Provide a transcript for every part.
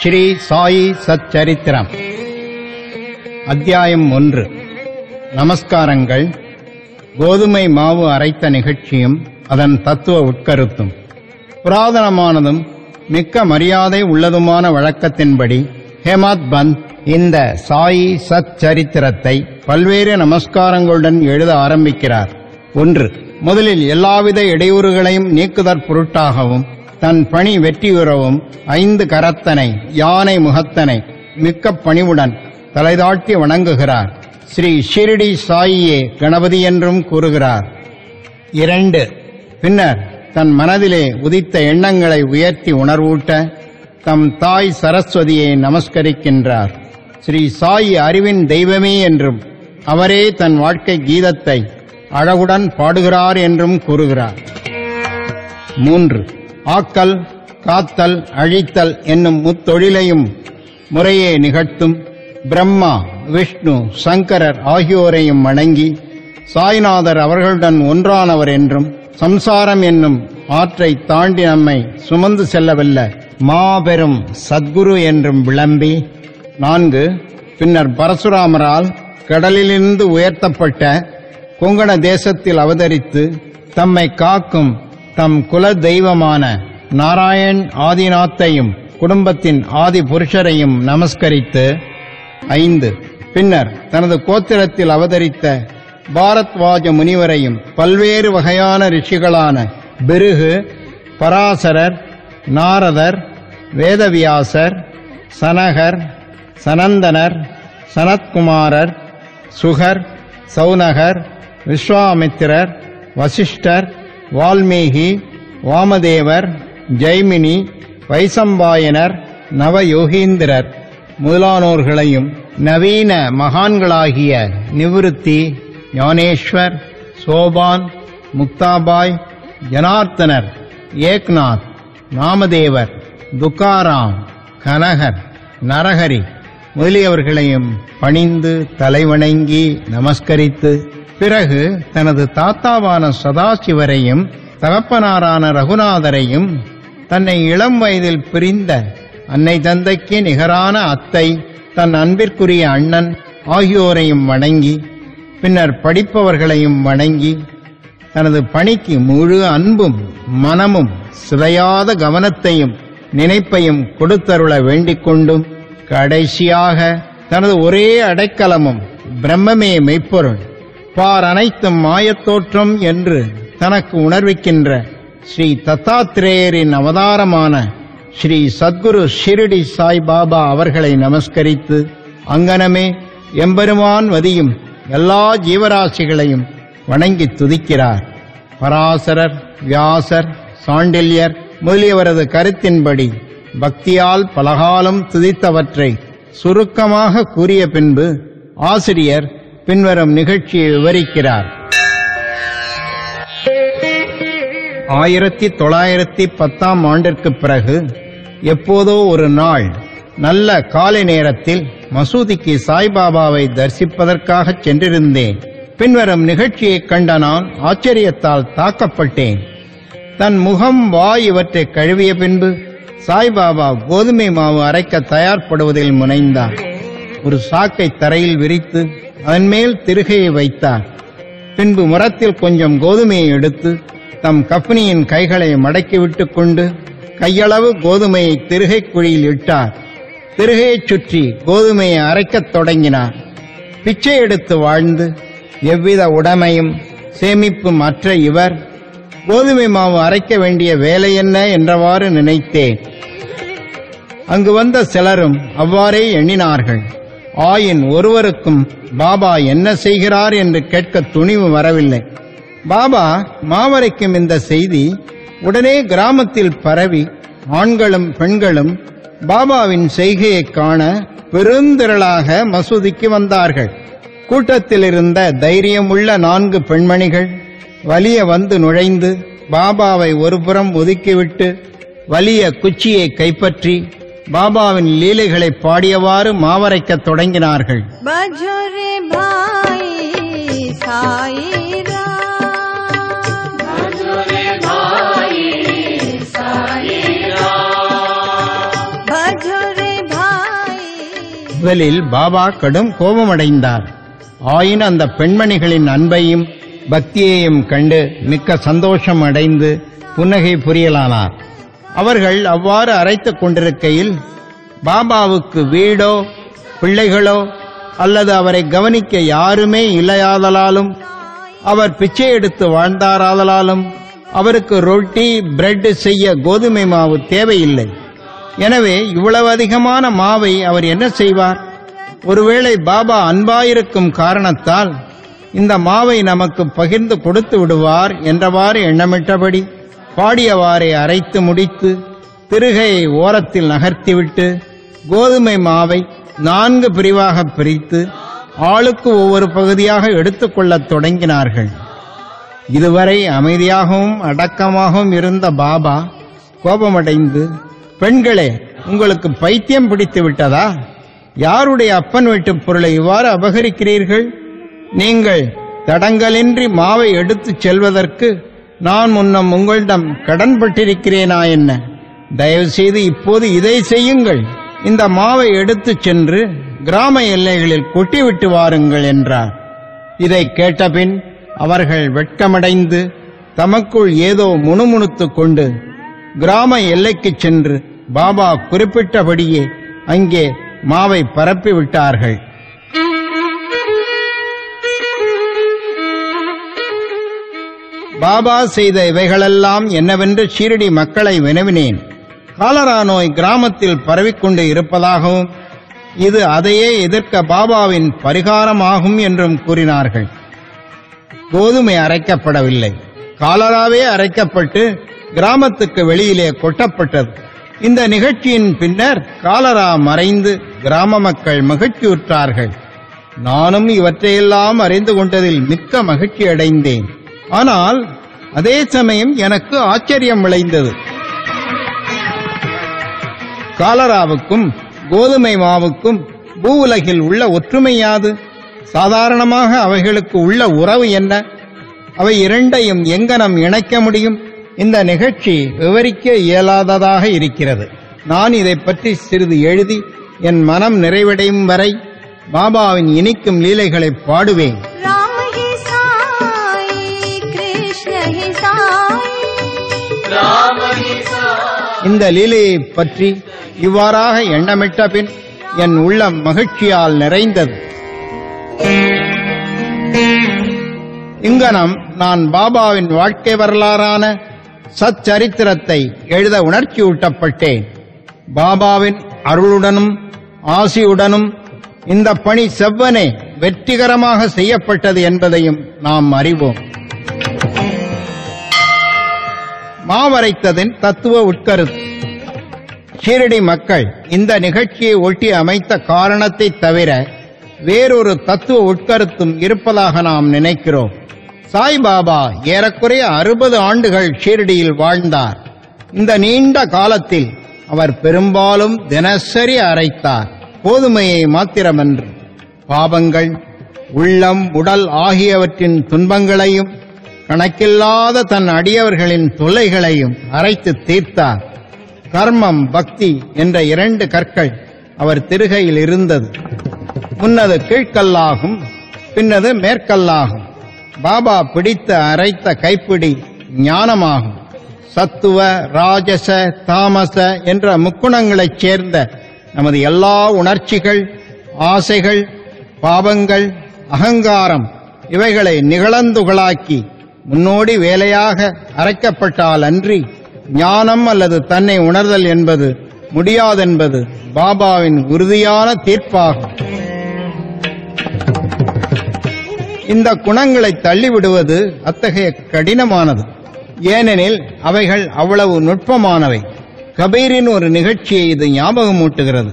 ஸ்ரீ சாயி சச்சரித்திரம் அத்தியாயம் 1. நமஸ்காரங்கள். கோதுமை மாவு அரைத்த நிகழ்ச்சியும் அதன் தத்துவ உட்கருத்தும். புராதனமானதும் மிக்க மரியாதை உள்ளதுமான வழக்கத்தின்படி ஹேமத் பந்த் இந்த சாயி சச்சரித்திரத்தை பல்வேறு நமஸ்காரங்களுடன் எழுத ஆரம்பிக்கிறார். 1. முதலில் எல்லாவித இடையூறுகளையும் நீக்குதற் பொருட்டாகவும் தன் பணி வெற்றியுறவும் 5 கரத்தனை யானை முகத்தனை மிக்க பணிவுடன் தலைதாட்டி வணங்குகிறார். ஸ்ரீ ஷிரடி சாயியே கணபதி என்றும் கூறுகிறார். 2. பின்னர் தன் மனதிலே உதித்த எண்ணங்களை உயர்த்தி உணர்வூட்ட தம் தாய் சரஸ்வதியை நமஸ்கரிக்கின்றார். ஸ்ரீ சாயி அறிவின் தெய்வமே என்றும் அவரே தன் வாழ்க்கை கீதத்தை அழகுடன் பாடுகிறார் என்றும் கூறுகிறார். 3. ஆக்கல், காத்தல், அழித்தல் என்னும் முத்தொழிலையும் முறையே நிகழ்த்தும் பிரம்மா, விஷ்ணு, சங்கரர் ஆகியோரையும் வணங்கி சாய்நாதர் அவர்களுடன் ஒன்றானவர் என்றும் சம்சாரம் என்னும் ஆற்றை தாண்டி நம்மை சுமந்து செல்லவல்ல மாபெரும் சத்குரு என்றும் விளம்பி 4. பின்னர் பரசுராமரால் கடலிலிருந்து உயர்த்தப்பட்ட கொங்கண தேசத்தில் அவதரித்து தம்மை காக்கும் தம் குல தெய்வமான நாராயண் ஆதிநாத்தையும் குடும்பத்தின் ஆதி புருஷரையும் நமஸ்கரித்து 5. பின்னர் தனது கோத்திரத்தில் அவதரித்த பாரத்வாஜ முனிவரையும் பல்வேறு வகையான ரிஷிகளான பிருகு, பராசரர், நாரதர், வேதவியாசர், சனகர், சனந்தனர், சனத்குமாரர், சுகர், சௌனகர், விஸ்வாமித்திரர், வசிஷ்டர், வால்மீகி, வாமதேவர், ஜெய்மினி, வைசம்பாயனர், நவயோகீந்திரர் முதலானோர்களையும் நவீன மகான்களாகிய நிவிருத்தி, ஞானேஸ்வர், சோபான், முக்தாபாய், ஜனார்த்தனர், ஏக்நாத், நாமதேவர், துக்காராம், கனகர், நரஹரி முதலியவர்களையும் பணிந்து தலைவணங்கி நமஸ்கரித்து பிறகு தனது தாத்தாவான சதாசிவரையும் தகப்பனாரான ரகுநாதரையும் தன்னை இளம் வயதில் பிரிந்த அன்னை தந்தைக்கு நிகரான அத்தை, தன் அன்பிற்குரிய அண்ணன் ஆகியோரையும் வணங்கி பின்னர் படிப்பவர்களையும் வணங்கி தனது பணிக்கு முழு அன்பும் மனமும் சிதையாத கவனத்தையும் நினைப்பையும் கொடுத்தருள வேண்டிக் கொண்டும் கடைசியாக தனது ஒரே அடைக்கலமும் பிரம்மமே மெய்ப்பொருள், பார் அனைத்தும் மாயத்தோற்றம் என்று தனக்கு உணர்விக்கின்ற ஸ்ரீ தத்தாத்ரேயரின் அவதாரமான ஸ்ரீ சத்குரு ஷிரடி சாய்பாபா அவர்களை நமஸ்கரித்து அங்கனமே எம்பெருமான் வதியும் எல்லா ஜீவராசிகளையும் வணங்கி துதிக்கிறார். பராசரர், வியாசர், சாண்டில்யர் முதலியவரது கருத்தின்படி பக்தியால் பலகாலம் துதித்தவற்றை சுருக்கமாக கூறிய பின்பு ஆசிரியர் பின்வரும் நிகழ்ச்சியை விவரிக்கிறார். 1910 ஆண்டிற்கு பிறகு எப்போதோ ஒரு நாள் நல்ல காலை நேரத்தில் மசூதிக்கு சாய்பாபாவை தரிசிப்பதற்காக சென்றிருந்தேன். பின்வரும் நிகழ்ச்சியை கண்ட நான் ஆச்சரியத்தால் தாக்கப்பட்டேன். தன் முகம், வாய் இவற்றை கழுவிய பின்பு சாய்பாபா கோதுமை மாவு அரைக்க தயார்படுவதில் முனைந்தார். ஒரு சாக்கை தரையில் விரித்து அதன் மேல் திருகையை வைத்தார். பின்பு முரத்தில் கொஞ்சம் கோதுமையை எடுத்து தம் கஃனியின் கைகளை மடக்கிவிட்டுக் கொண்டு கையளவு கோதுமையை திருகை குழியில் இட்டார். திருகையைச் சுற்றி கோதுமையை அரைக்கத் தொடங்கினார். பிச்சை எடுத்து வாழ்ந்து எவ்வித உடைமையும் சேமிப்பும் அற்ற இவர் கோதுமை மாவு அரைக்க வேண்டிய வேலை என்ன என்றவாறு நினைத்தேன். அங்கு வந்த சிலரும் அவ்வாறே எண்ணினார்கள். ஆயின் ஒருவருக்கும் பாபா என்ன செய்கிறார் என்று கேட்க துணிவு வரவில்லை. பாபா மாவரைக்கும் இந்த செய்தி உடனே கிராமத்தில் பரவி ஆண்களும் பெண்களும் பாபாவின் செய்கையை காண பெருந்திரளாக மசூதிக்கு வந்தார்கள். கூட்டத்தில் இருந்த தைரியமுள்ள 4 பெண்மணிகள் வலிய வந்து நுழைந்து பாபாவை ஒருபுறம் ஒதுக்கிவிட்டு வலிய குச்சியை கைப்பற்றி பாபாவின் லீலைகளை பாடியவாறு மாவரைக்கத் தொடங்கினார்கள். பஜ்ரே பாய் சாயிரா, பஜ்ரே பாய் சாயிரா, பஜ்ரே முதலில் பாபா கடும் கோபமடைந்தார். ஆயின் அந்த பெண்மணிகளின் அன்பையும் பக்தியையும் கண்டு மிக்க சந்தோஷம் அடைந்து புன்னகை புரியலானார். அவர்கள் அவ்வாறு அரைத்துக் கொண்டிருக்கையில் பாபாவுக்கு வீடோ பிள்ளைகளோ அல்லது அவரை கவனிக்க யாருமே இல்லையாதலாலும் அவர் பிச்சை எடுத்து வாழ்ந்தாராதலாலும் அவருக்கு ரொட்டி பிரெட் செய்ய கோதுமை மாவு தேவையில்லை. எனவே இவ்வளவு அதிகமான மாவை அவர் என்ன செய்வார்? ஒருவேளை பாபா அன்பாயிருக்கும் காரணத்தால் இந்த மாவை நமக்கு பகிர்ந்து கொடுத்து விடுவார் என்றவாறு எண்ணமிட்டபடி பாடியவாறே அரைத்து முடித்து திருகையை ஓரத்தில் நகர்த்திவிட்டு கோதுமை மாவை 4 பிரிவாக பிரித்து ஆளுக்கு ஒவ்வொரு பகுதியாக எடுத்துக்கொள்ளத் தொடங்கினார்கள். இதுவரை அமைதியாகவும் அடக்கமாகவும் இருந்த பாபா கோபமடைந்து, பெண்களே, உங்களுக்கு பைத்தியம் பிடித்து விட்டதா? யாருடைய அப்பன் வீட்டுப் பொருளை இவ்வாறு அபகரிக்கிறீர்கள்? நீங்கள் தடங்கலின்றி மாவை எடுத்துச் செல்வதற்கு நான் முன்னம் உங்களிடம் கடன்பட்டிருக்கிறேனா என்ன? தயவு செய்து இப்போது இதை செய்யுங்கள். இந்த மாவை எடுத்துச் சென்று கிராம எல்லைகளில் கொட்டிவிட்டு வாருங்கள் என்றார். இதை கேட்டபின் அவர்கள் வெட்கமடைந்து தமக்குள் ஏதோ முணுமுணுத்துக் கொண்டு கிராம எல்லைக்குச் சென்று பாபா குறிப்பிட்டபடியே அங்கே மாவை பரப்பிவிட்டார்கள். பாபா செய்த இவைகளெல்லாம் என்னவென்று ஷீரடி மக்களை வினவினேன். காலரா நோய் கிராமத்தில் பரவிக்கொண்டு இருப்பதாகவும் இது அதையே எதிர்க்க பாபாவின் பரிகாரமாகும் என்றும் கூறினார்கள். கோதுமை அரைக்கப்படவில்லை, காலராவே அரைக்கப்பட்டு கிராமத்துக்கு வெளியிலே கொட்டப்பட்டது. இந்த நிகழ்ச்சியின் பின்னர் காலரா மறைந்து கிராம மக்கள் மகிழ்ச்சியுற்றார்கள். நானும் இவற்றையெல்லாம் அறிந்து கொண்டதில் மிக்க மகிழ்ச்சி அடைந்தேன். ஆனால் அதே சமயம் எனக்கு ஆச்சரியம் விளைந்தது. காலராவுக்கும் கோதுமை மாவுக்கும் பூவுலகில் உள்ள ஒற்றுமை யாது? சாதாரணமாக அவைகளுக்கு உள்ள உறவு என்ன? அவை இரண்டையும் எங்கனம் இணைக்க முடியும்? இந்த நிகழ்ச்சி விவரிக்க இயலாததாக இருக்கிறது. நான் இதை பற்றி சிறிது எழுதி என் மனம் நிறைவடையும் வரை பாபாவின் இனிக்கும் லீலைகளை பாடுவேன். இந்த லீலையை பற்றி இவ்வாறாக எண்ணமிட்ட பின் என் உள்ளம் மகிழ்ச்சியால் நிறைந்தது. இங்கனம் நான் பாபாவின் வாழ்க்கை வரலாறான சச்சரித்திரத்தை எழுத உணர்ச்சியூட்டப்பட்டேன். பாபாவின் அருளுடனும் ஆசியுடனும் இந்த பணி செவ்வனே வெற்றிகரமாக செய்யப்பட்டது என்பதையும் நாம் அறிவோம். மாவரைத்ததின் தத்துவ உட்கருத்து. ஷீரடி மக்கள் இந்த நிகழ்ச்சியை ஒட்டி அமைத்த காரணத்தை தவிர வேறொரு தத்துவ உட்கருத்தும் இருப்பதாக நாம் நினைக்கிறோம். சாய்பாபா ஏறக்குறைய 60 ஆண்டுகள் ஷீரடியில் வாழ்ந்தார். இந்த நீண்ட காலத்தில் அவர் பெரும்பாலும் தினசரி அரைத்தார். கோதுமையை மாத்திரமன்று பாவங்கள், உள்ளம், உடல் ஆகியவற்றின் துன்பங்களையும் கணக்கில்லாத தன் அடியவர்களின் தொல்லைகளையும் அரைத்து தீர்த்தார். கர்மம், பக்தி என்ற 2 கற்கள் அவர் திருகையில் இருந்தது. முன்னது கீழ்கல்லாகும், பின்னது மேற்கல்லாகும். பாபா பிடித்த அரைத்த கைப்பிடி ஞானமாகும். சத்துவ, ராஜச, தாமச என்ற முக்குணங்களைச் சேர்ந்த நமது எல்லா உணர்ச்சிகள், ஆசைகள், பாவங்கள், அகங்காரம் இவைகளை நிகழந்துகளாக்கி முன்னோடி வேலையாக அரைக்கப்பட்டால் அன்றி ஞானம் அல்லது தன்னை உணர்தல் என்பது முடியாதென்பது பாபாவின் உறுதியான தீர்ப்பாகும். இந்த குணங்களை தள்ளிவிடுவது அத்தகைய கடினமானது. ஏனெனில் அவைகள் அவ்வளவு நுட்பமானவை. கபீரின் ஒரு நிகழ்ச்சியை இது ஞாபகமூட்டுகிறது.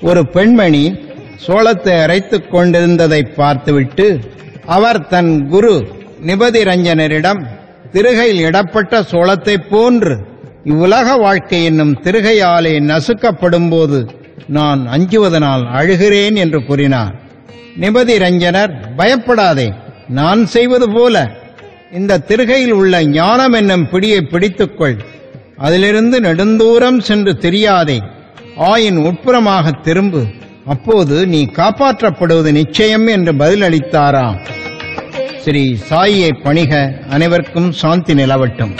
ஒரு பெண்மணி சோளத்தை அரைத்துக் கொண்டிருந்ததை பார்த்துவிட்டு அவர் தன் குரு நிபதி ரஞ்சனரிடம், திருகையில் இடப்பட்ட சோளத்தைப் போன்று இவ்வுலக வாழ்க்கை என்னும் திருகையாலே நசுக்கப்படும் போது நான் அஞ்சுவதனால் அழுகிறேன் என்று கூறினார். நிபதி ரஞ்சனர், பயப்படாதே, நான் செய்வது போல இந்த திருகையில் உள்ள ஞானம் என்னும் பிடியை பிடித்துக்கொள், அதிலிருந்து நெடுந்தூரம் சென்று தெரியாதே, ஆயின் உட்புறமாக திரும்பு, அப்போது நீ காப்பாற்றப்படுவது நிச்சயம் என்று பதிலளித்தாராம். ஸ்ரீ சாயியை பணிக. அனைவருக்கும் சாந்தி நிலவட்டும்.